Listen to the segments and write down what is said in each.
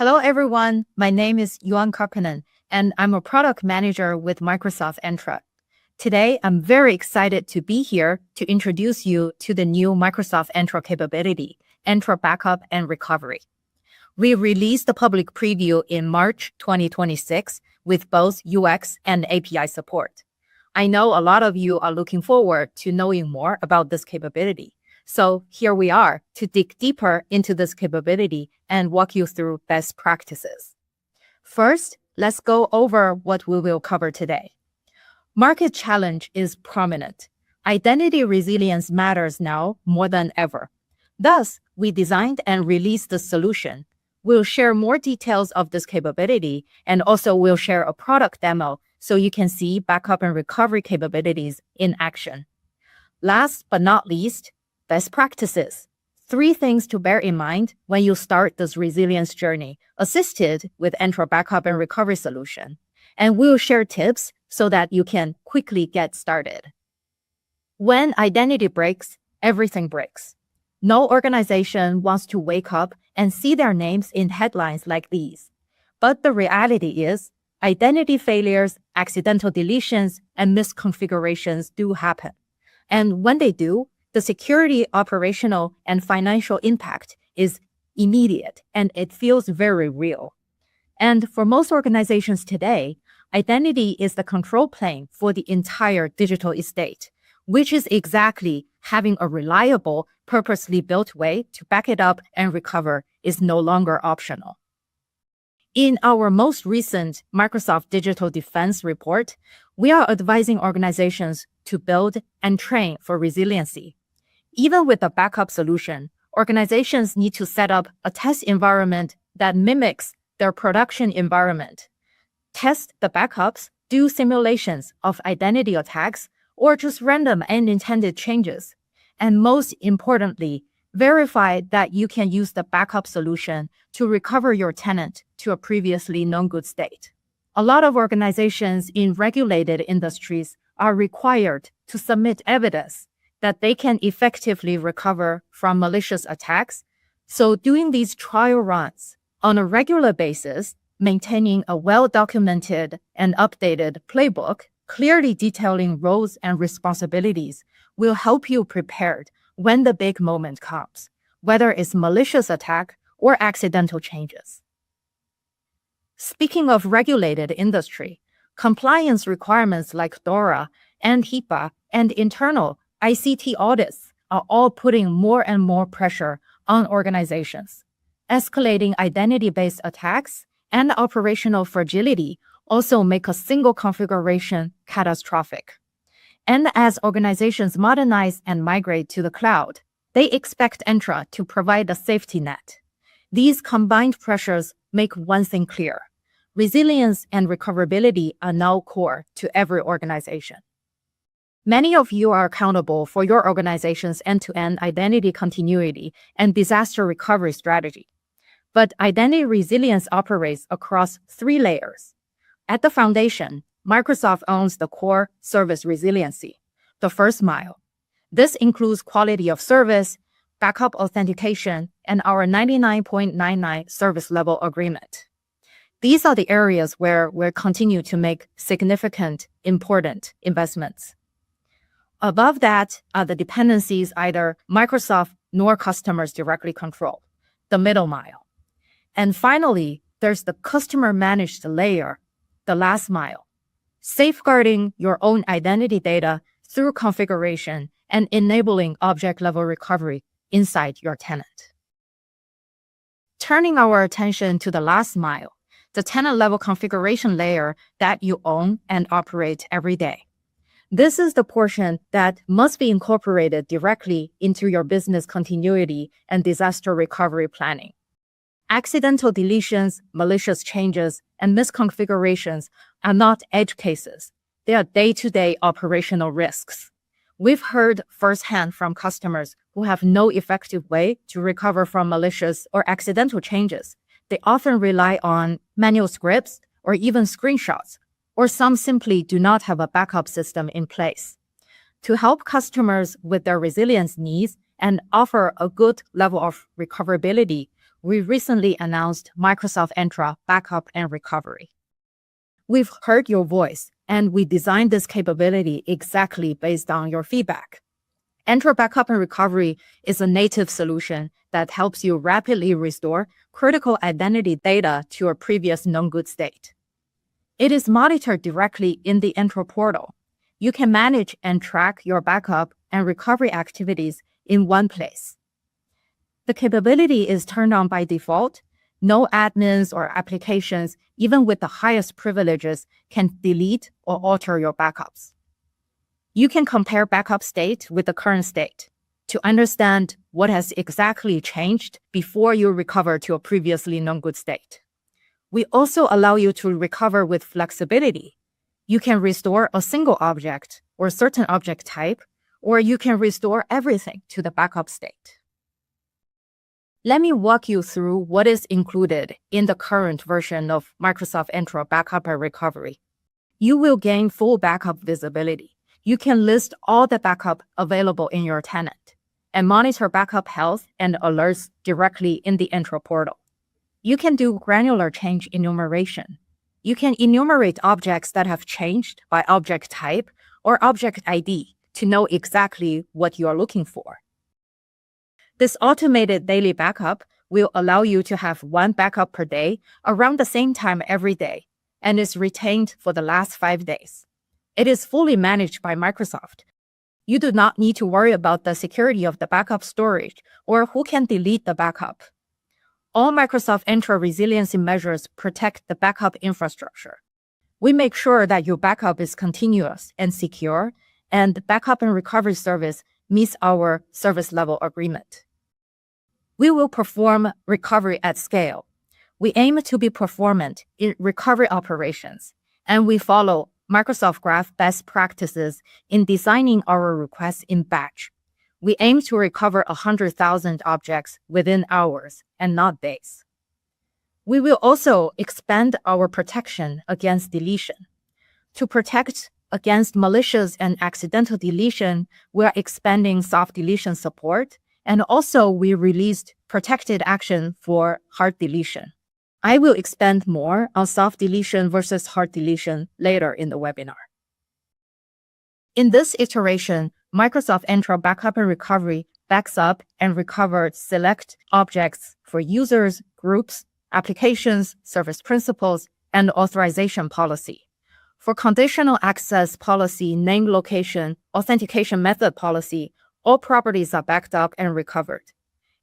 Hello, everyone. My name is Yuan Karpinen, and I'm a product manager with Microsoft Entra. Today, I'm very excited to be here to introduce you to the new Microsoft Entra capability, Entra Backup and Recovery. We released the public preview in March 2026 with both UX and API support. I know a lot of you are looking forward to knowing more about this capability. So here we are to dig deeper into this capability and walk you through best practices. First, let's go over what we will cover today. Market challenge is prominent. Identity resilience matters now more than ever. Thus, we designed and released the solution. We'll share more details of this capability, and also we'll share a product demo so you can see backup and recovery capabilities in action. Last but not least, best practices. 3 things to bear in mind when you start this resilience journey, assisted with Entra Backup and Recovery solution. And we'll share tips so that you can quickly get started. When identity breaks, everything breaks. No organization wants to wake up and see their names in headlines like these. But the reality is, identity failures, accidental deletions, and misconfigurations do happen. And when they do, the security, operational, and financial impact is immediate, and it feels very real. And for most organizations today, identity is the control plane for the entire digital estate, which is exactly having a reliable, purposely built way to back it up and recover is no longer optional. In our most recent Microsoft Digital Defense report, we are advising organizations to build and train for resiliency. Even with a backup solution, organizations need to set up a test environment that mimics their production environment. Test the backups, do simulations of identity attacks, or just random unintended changes. And most importantly, verify that you can use the backup solution to recover your tenant to a previously known good state. A lot of organizations in regulated industries are required to submit evidence that they can effectively recover from malicious attacks. So doing these trial runs on a regular basis, maintaining a well-documented and updated playbook, clearly detailing roles and responsibilities will help you prepared when the big moment comes, whether it's malicious attack or accidental changes. Speaking of regulated industry, compliance requirements like DORA and HIPAA and internal ICT audits are all putting more and more pressure on organizations. Escalating identity-based attacks and operational fragility also make a single configuration catastrophic. And as organizations modernize and migrate to the cloud, they expect Entra to provide a safety net. These combined pressures make one thing clear: resilience and recoverability are now core to every organization. Many of you are accountable for your organization's end-to-end identity continuity and disaster recovery strategy. But identity resilience operates across 3 layers. At the foundation, Microsoft owns the core service resiliency, the first mile. This includes quality of service, backup authentication, and our 99.99 service level agreement. These are the areas where we'll continue to make significant, important investments. Above that are the dependencies either Microsoft nor customers directly control, the middle mile. And finally, there's the customer-managed layer, the last mile, safeguarding your own identity data through configuration and enabling object-level recovery inside your tenant. Turning our attention to the last mile, the tenant-level configuration layer that you own and operate every day. This is the portion that must be incorporated directly into your business continuity and disaster recovery planning. Accidental deletions, malicious changes, and misconfigurations are not edge cases. They are day-to-day operational risks. We've heard firsthand from customers who have no effective way to recover from malicious or accidental changes. They often rely on manual scripts or even screenshots, or some simply do not have a backup system in place. To help customers with their resilience needs and offer a good level of recoverability, we recently announced Microsoft Entra Backup and Recovery. We've heard your voice, and we designed this capability exactly based on your feedback. Entra Backup and Recovery is a native solution that helps you rapidly restore critical identity data to your previous known good state. It is monitored directly in the Entra portal. You can manage and track your backup and recovery activities in one place. The capability is turned on by default. No admins or applications, even with the highest privileges, can delete or alter your backups. You can compare backup state with the current state to understand what has exactly changed before you recover to a previously known good state. We also allow you to recover with flexibility. You can restore a single object or a certain object type, or you can restore everything to the backup state. Let me walk you through what is included in the current version of Microsoft Entra Backup and Recovery. You will gain full backup visibility. You can list all the backup available in your tenant and monitor backup health and alerts directly in the Entra portal. You can do granular change enumeration. You can enumerate objects that have changed by object type or object ID to know exactly what you are looking for. This automated daily backup will allow you to have one backup per day around the same time every day and is retained for the last 5 days. It is fully managed by Microsoft. You do not need to worry about the security of the backup storage or who can delete the backup. All Microsoft Entra resiliency measures protect the backup infrastructure. We make sure that your backup is continuous and secure, and the backup and recovery service meets our service level agreement. We will perform recovery at scale. We aim to be performant in recovery operations, and we follow Microsoft Graph best practices in designing our requests in batch. We aim to recover 100,000 objects within hours and not days. We will also expand our protection against deletion. To protect against malicious and accidental deletion, we are expanding soft deletion support, and also we released protected action for hard deletion. I will expand more on soft deletion versus hard deletion later in the webinar. In this iteration, Microsoft Entra Backup and Recovery backs up and recovers select objects for users, groups, applications, service principals, and authorization policy. For conditional access policy, name location, authentication method policy, all properties are backed up and recovered.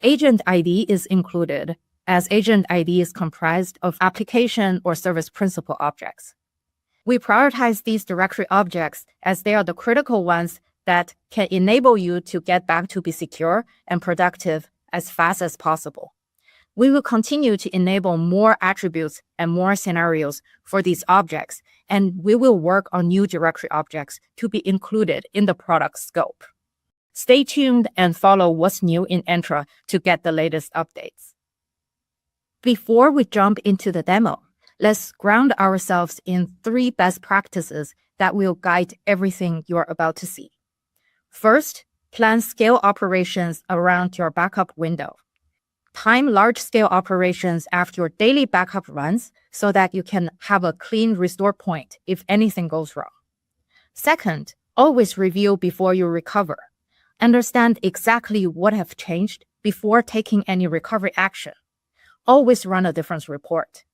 Agent ID is included, as agent ID is comprised of application or service principal objects. We prioritize these directory objects as they are the critical ones that can enable you to get back to be secure and productive as fast as possible. We will continue to enable more attributes and more scenarios for these objects, and we will work on new directory objects to be included in the product scope. Stay tuned and follow what's new in Entra to get the latest updates. Before we jump into the demo, let's ground ourselves in 3 best practices that will guide everything you're about to see. First, plan scale operations around your backup window. Time large-scale operations after your daily backup runs so that you can have a clean restore point if anything goes wrong. Second, always review before you recover. Understand exactly what have changed before taking any recovery action. Always run a difference report.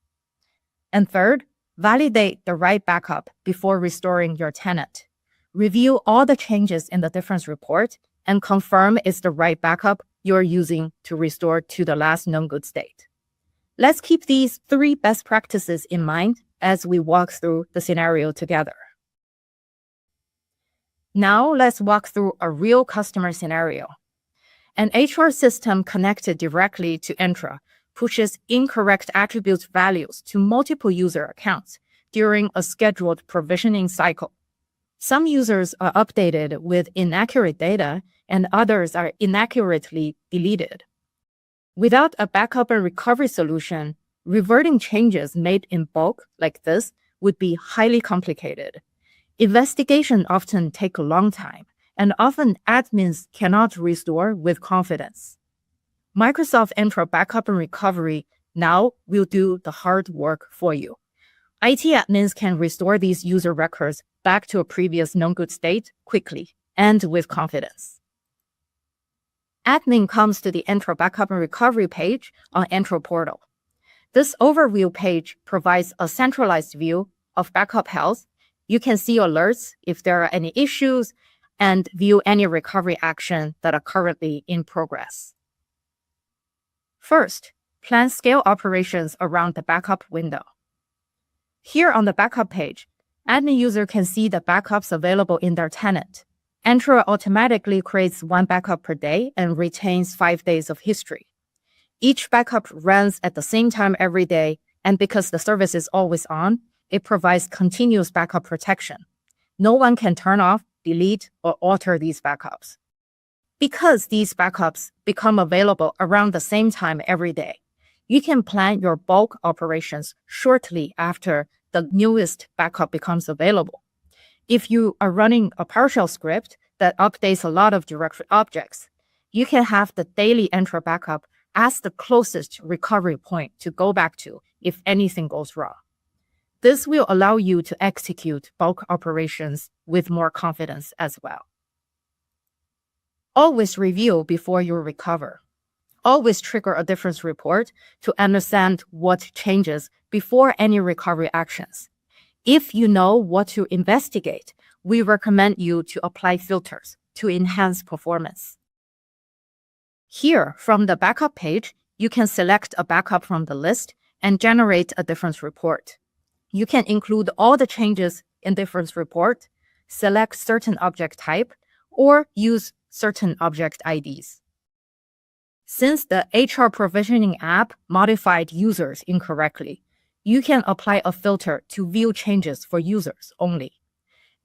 And third, validate the right backup before restoring your tenant. Review all the changes in the difference report and confirm it's the right backup you're using to restore to the last known good state. Let's keep these 3 best practices in mind as we walk through the scenario together. Now let's walk through a real customer scenario. An HR system connected directly to Entra pushes incorrect attribute values to multiple user accounts during a scheduled provisioning cycle. Some users are updated with inaccurate data, and others are inaccurately deleted. Without a backup and recovery solution, reverting changes made in bulk like this would be highly complicated. Investigations often take a long time, and often admins cannot restore with confidence. Microsoft Entra Backup and Recovery now will do the hard work for you. IT admins can restore these user records back to a previous known good state quickly and with confidence. Admin comes to the Entra Backup and Recovery page on Entra portal. This overview page provides a centralized view of backup health. You can see alerts if there are any issues and view any recovery action that are currently in progress. First, plan scale operations around the backup window. Here on the backup page, admin user can see the backups available in their tenant. Entra automatically creates one backup per day and retains 5 days of history. Each backup runs at the same time every day, and because the service is always on, it provides continuous backup protection. No one can turn off, delete, or alter these backups. Because these backups become available around the same time every day, you can plan your bulk operations shortly after the newest backup becomes available. If you are running a PowerShell script that updates a lot of directory objects, you can have the daily Entra backup as the closest recovery point to go back to if anything goes wrong. This will allow you to execute bulk operations with more confidence as well. Always review before you recover. Always trigger a difference report to understand what changes before any recovery actions. If you know what to investigate, we recommend you to apply filters to enhance performance. Here, from the backup page, you can select a backup from the list and generate a difference report. You can include all the changes in difference report, select certain object type, or use certain object IDs. Since the HR provisioning app modified users incorrectly, you can apply a filter to view changes for users only.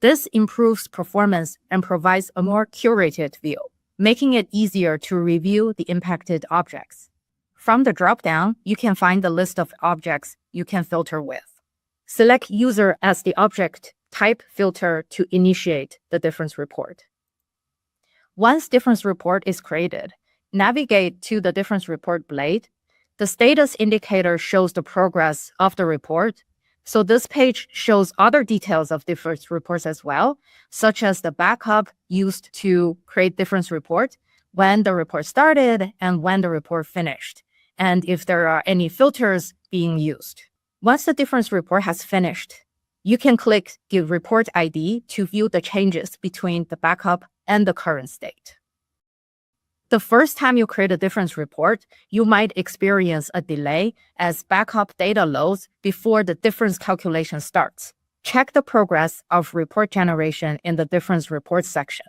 This improves performance and provides a more curated view, making it easier to review the impacted objects. From the dropdown, you can find the list of objects you can filter with. Select user as the object type filter to initiate the difference report. Once difference report is created, navigate to the difference report blade. The status indicator shows the progress of the report. So this page shows other details of difference reports as well, such as the backup used to create difference report, when the report started and when the report finished, and if there are any filters being used. Once the difference report has finished, you can click the report ID to view the changes between the backup and the current state. The first time you create a difference report, you might experience a delay as backup data loads before the difference calculation starts. Check the progress of report generation in the difference report section.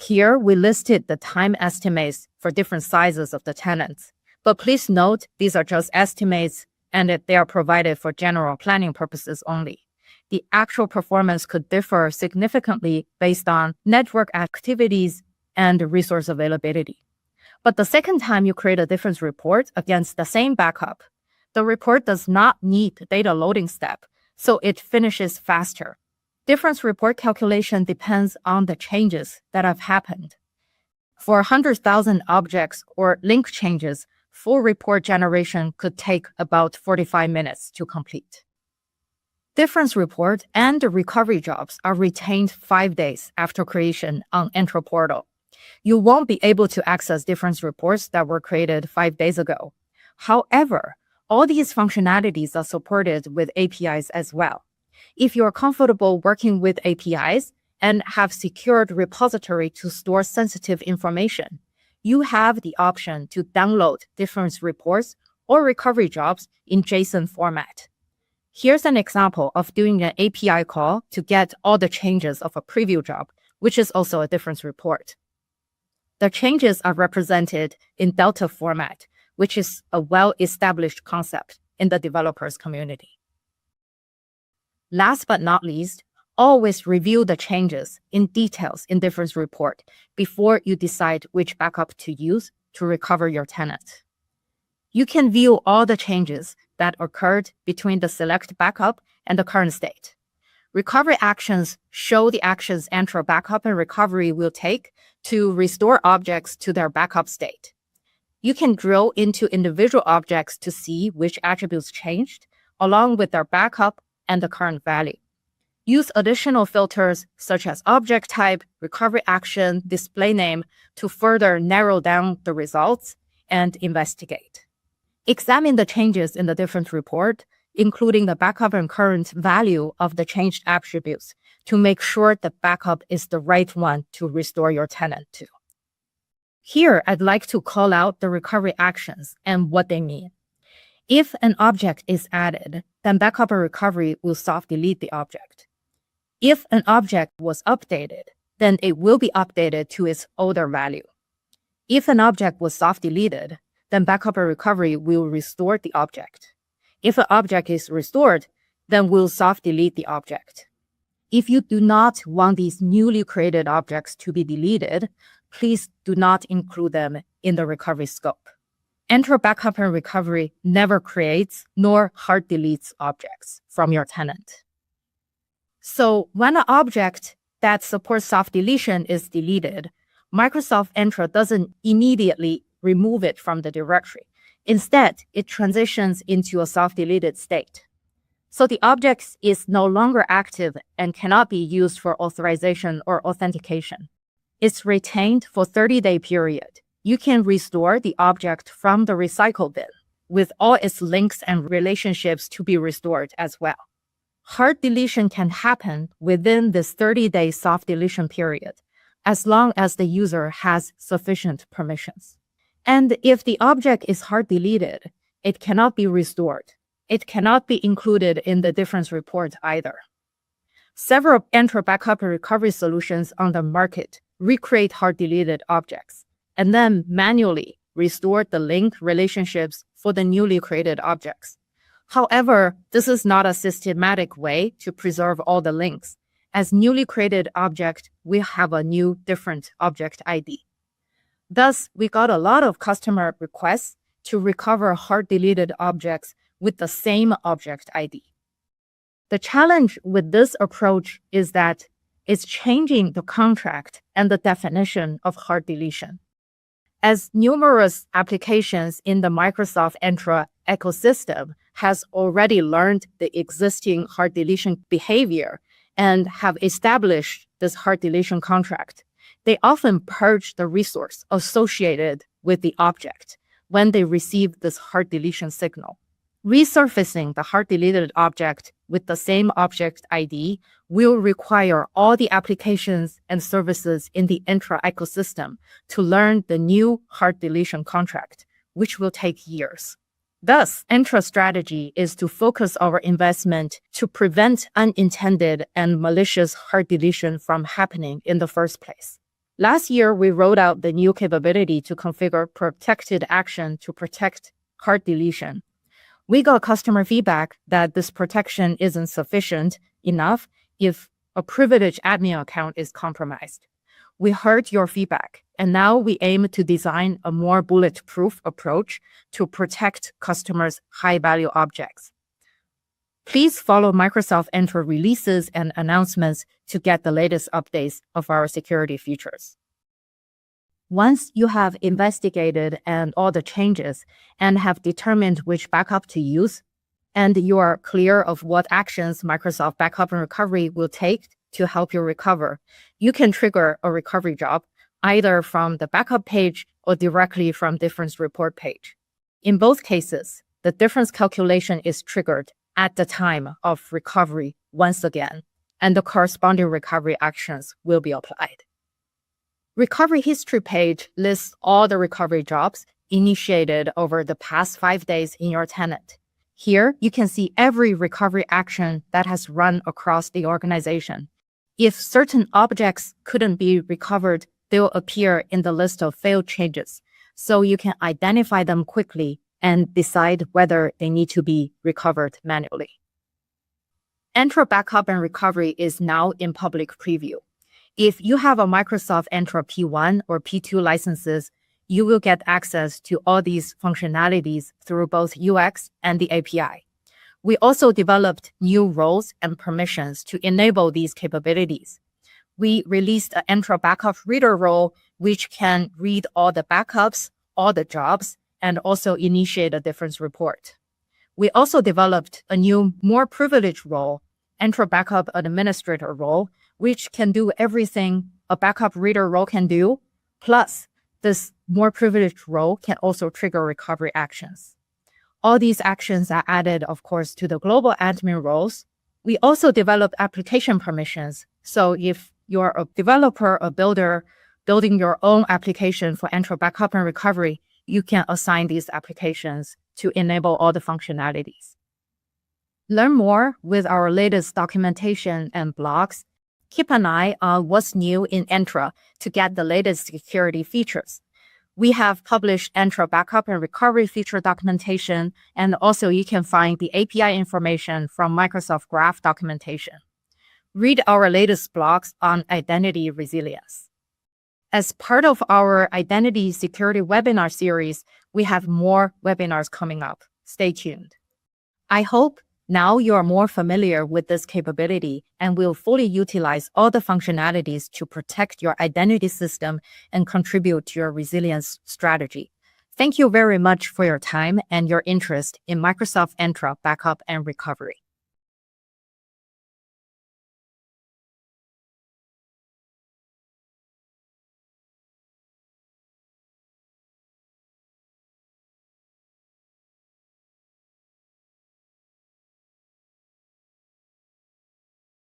Here, we listed the time estimates for different sizes of the tenants. But please note, these are just estimates and that they are provided for general planning purposes only. The actual performance could differ significantly based on network activities and resource availability. But the second time you create a difference report against the same backup, the report does not need the data loading step, so it finishes faster. Difference report calculation depends on the changes that have happened. For 100,000 objects or link changes, full report generation could take about 45 minutes to complete. Difference report and the recovery jobs are retained 5 days after creation on Entra portal. You won't be able to access difference reports that were created 5 days ago. However, all these functionalities are supported with APIs as well. If you're comfortable working with APIs and have secured repository to store sensitive information, you have the option to download difference reports or recovery jobs in JSON format. Here's an example of doing an API call to get all the changes of a preview job, which is also a difference report. The changes are represented in Delta format, which is a well-established concept in the developers community. Last but not least, always review the changes in details in difference report before you decide which backup to use to recover your tenant. You can view all the changes that occurred between the select backup and the current state. Recovery actions show the actions Entra backup and recovery will take to restore objects to their backup state. You can drill into individual objects to see which attributes changed, along with their backup and the current value. Use additional filters such as object type, recovery action, display name to further narrow down the results and investigate. Examine the changes in the different report, including the backup and current value of the changed attributes, to make sure the backup is the right one to restore your tenant to. Here, I'd like to call out the recovery actions and what they mean. If an object is added, then backup and recovery will soft delete the object. If an object was updated, then it will be updated to its older value. If an object was soft deleted, then backup and recovery will restore the object. If an object is restored, then we'll soft delete the object. If you do not want these newly created objects to be deleted, please do not include them in the recovery scope. Entra backup and recovery never creates nor hard deletes objects from your tenant. So when an object that supports soft deletion is deleted, Microsoft Entra doesn't immediately remove it from the directory. Instead, it transitions into a soft deleted state. So the object is no longer active and cannot be used for authorization or authentication. It's retained for 30-day period. You can restore the object from the recycle bin with all its links and relationships to be restored as well. Hard deletion can happen within this 30-day soft deletion period, as long as the user has sufficient permissions. And if the object is hard deleted, it cannot be restored. It cannot be included in the difference report either. Several Entra backup and recovery solutions on the market recreate hard deleted objects and then manually restore the link relationships for the newly created objects. However, this is not a systematic way to preserve all the links. As newly created object, we have a new different object ID. Thus, we got a lot of customer requests to recover hard deleted objects with the same object ID. The challenge with this approach is that it's changing the contract and the definition of hard deletion. As numerous applications in the Microsoft Entra ecosystem has already learned the existing hard deletion behavior and have established this hard deletion contract, they often purge the resource associated with the object when they receive this hard deletion signal. Resurfacing the hard deleted object with the same object ID will require all the applications and services in the Entra ecosystem to learn the new hard deletion contract, which will take years. Thus, Entra's strategy is to focus our investment to prevent unintended and malicious hard deletion from happening in the first place. Last year, we rolled out the new capability to configure protected action to protect hard deletion. We got customer feedback that this protection isn't sufficient enough if a privileged admin account is compromised. We heard your feedback, and now we aim to design a more bulletproof approach to protect customers' high-value objects. Please follow Microsoft Entra releases and announcements to get the latest updates of our security features. Once you have investigated and all the changes and have determined which backup to use, and you are clear of what actions Microsoft Backup and Recovery will take to help you recover, you can trigger a recovery job either from the backup page or directly from difference report page. In both cases, the difference calculation is triggered at the time of recovery once again, and the corresponding recovery actions will be applied. Recovery history page lists all the recovery jobs initiated over the past 5 days in your tenant. Here, you can see every recovery action that has run across the organization. If certain objects couldn't be recovered, they'll appear in the list of failed changes, so you can identify them quickly and decide whether they need to be recovered manually. Entra Backup and Recovery is now in public preview. If you have a Microsoft Entra P1 or P2 licenses, you will get access to all these functionalities through both UX and the API. We also developed new roles and permissions to enable these capabilities. We released an Entra Backup Reader role, which can read all the backups all the jobs and also initiate a difference report. We also developed a new, more privileged role, Entra Backup Administrator role, which can do everything a backup reader role can do. Plus, this more privileged role can also trigger recovery actions. All these actions are added, of course, to the global admin roles. We also developed application permissions. So if you're a developer, a builder, building your own application for Entra Backup and Recovery, you can assign these applications to enable all the functionalities. Learn more with our latest documentation and blogs. Keep an eye on what's new in Entra to get the latest security features. We have published Entra Backup and Recovery feature documentation, and also you can find the API information from Microsoft Graph documentation. Read our latest blogs on identity resilience. As part of our identity security webinar series, we have more webinars coming up. Stay tuned. I hope now you are more familiar with this capability and will fully utilize all the functionalities to protect your identity system and contribute to your resilience strategy. Thank you very much for your time and your interest in Microsoft Entra Backup and Recovery.